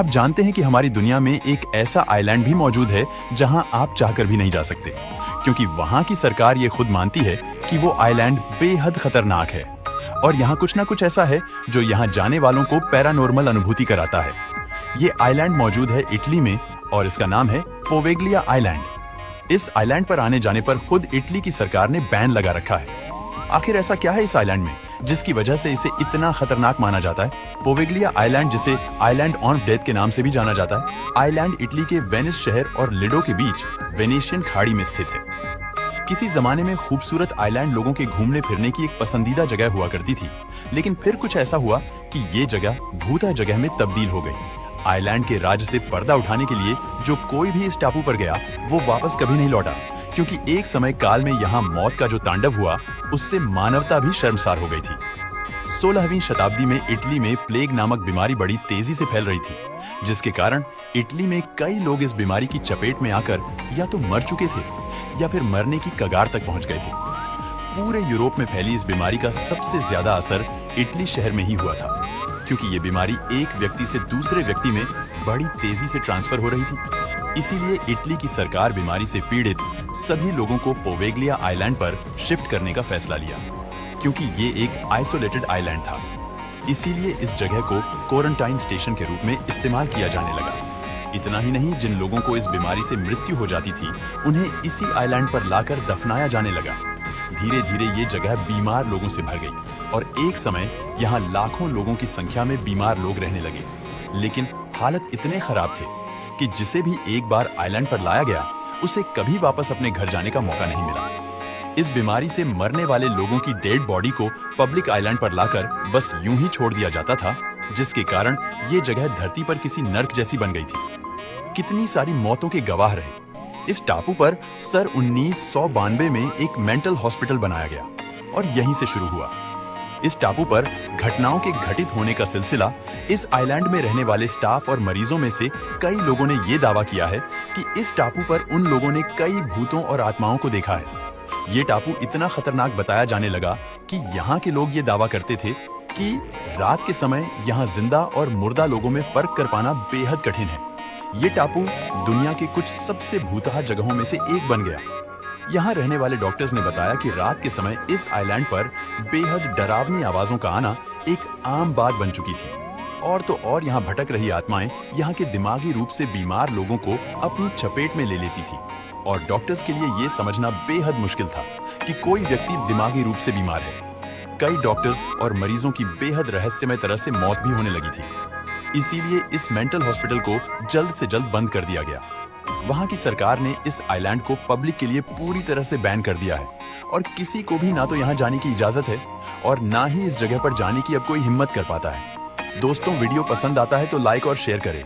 आप जानते हैं कि हमारी दुनिया में एक ऐसा आइलैंड भी मौजूद है जहां आप चाहकर भी नहीं जा सकते, क्योंकि वहां की सरकार ये खुद मानती है कि वो आइलैंड बेहद खतरनाक है और यहाँ कुछ ना कुछ ऐसा है जो यहाँ जाने वालों को पैरानॉर्मल अनुभूति कराता है। ये आइलैंड मौजूद है इटली में और इसका नाम है पोवेग्लिया आइलैंड। इस आइलैंड पर आने जाने पर खुद इटली की सरकार ने बैन लगा रखा है। आखिर ऐसा क्या है इस आइलैंड में जिसकी वजह से इसे इतना खतरनाक माना जाता है? पोवेग्लिया आइलैंड, जिसे आइलैंड ऑन डेथ के नाम से भी जाना जाता है, आइलैंड इटली के वेनिस शहर और लिडो के बीच वेनेशियन खाड़ी में स्थित है। किसी जमाने में खूबसूरत आइलैंड लोगों के घूमने फिरने की एक पसंदीदा जगह हुआ करती थी, लेकिन फिर कुछ ऐसा हुआ कि ये जगह भूता जगह में तब्दील हो गई। आइलैंड के राज से पर्दा उठाने के लिए जो कोई भी इस टापू पर गया वो वापस कभी नहीं लौटा, क्योंकि एक समय काल में यहाँ मौत का जो तांडव हुआ उससे मानवता भी शर्मसार हो गई थी। 16वीं शताब्दी में इटली में प्लेग नामक बीमारी बड़ी तेजी से फैल रही थी, जिसके कारण इटली में कई लोग इस बीमारी की चपेट में आकर या तो मर चुके थे या फिर मरने की कगार तक पहुंच गए थे। पूरे यूरोप में फैली इस बीमारी का सबसे ज्यादा असर इटली शहर में ही हुआ था, क्योंकि ये बीमारी एक व्यक्ति से दूसरे व्यक्ति में बड़ी तेजी से ट्रांसफर हो रही थी। इसीलिए इटली की सरकार बीमारी से पीड़ित सभी लोगों को पोवेग्लिया आइलैंड पर शिफ्ट करने का फैसला लिया, क्योंकि ये एक आइसोलेटेड आइलैंड था। इसीलिए इस जगह को क्वारंटाइन स्टेशन के रूप में इस्तेमाल किया जाने लगा। इतना ही नहीं, जिन लोगों को इस बीमारी से मृत्यु हो जाती थी उन्हें इसी आइलैंड पर लाकर दफनाया जाने लगा। धीरे धीरे ये जगह बीमार लोगों से भर गई और एक समय यहाँ लाखों लोगों की संख्या में बीमार लोग रहने लगे। लेकिन हालत इतने खराब थे कि जिसे भी एक बार आइलैंड पर लाया गया उसे कभी वापस अपने घर जाने का मौका नहीं मिला। इस बीमारी से मरने वाले लोगों की डेड बॉडी को पब्लिक आइलैंड पर लाकर बस यूं ही छोड़ दिया जाता था, जिसके कारण ये जगह धरती पर किसी नर्क जैसी बन गई थी। कितनी सारी मौतों के गवाह रहे। इस टापू पर सन 1992 में एक मेंटल हॉस्पिटल बनाया गया और यहीं से शुरू हुआ। इस टापू पर घटनाओं के घटित होने का सिलसिला इस आइलैंड में रहने वाले स्टाफ और मरीजों में से कई लोगों ने ये दावा किया है कि इस टापू पर उन लोगों ने कई भूतों और आत्माओं को देखा है। ये टापू इतना खतरनाक बताया जाने लगा कि यहाँ के लोग ये दावा करते थे कि रात के समय यहाँ जिंदा और मुर्दा लोगों में फर्क कर पाना बेहद कठिन है। ये टापू दुनिया के कुछ सबसे भूतहा जगहों में से एक बन गया। यहाँ रहने वाले डॉक्टर्स ने बताया कि रात के समय इस आइलैंड पर बेहद डरावनी आवाजों का आना एक आम बात बन चुकी थी। और तो और यहाँ भटक रही आत्माएं यहाँ के दिमागी रूप से बीमार लोगों को अपनी चपेट में ले लेती थी और डॉक्टर्स के लिए ये समझना बेहद मुश्किल था कि कोई व्यक्ति दिमागी रूप से बीमार है। कई डॉक्टर्स और मरीजों की बेहद रहस्यमय तरह से मौत भी होने लगी थी। इसीलिए इस मेंटल हॉस्पिटल को जल्द से जल्द बंद कर दिया गया। वहाँ की सरकार ने इस आइलैंड को पब्लिक के लिए पूरी तरह से बैन कर दिया है और किसी को भी ना तो यहाँ जाने की इजाजत है और ना ही इस जगह पर जाने की अब कोई हिम्मत कर पाता है। दोस्तों, वीडियो पसंद आता है तो लाइक और शेयर करें।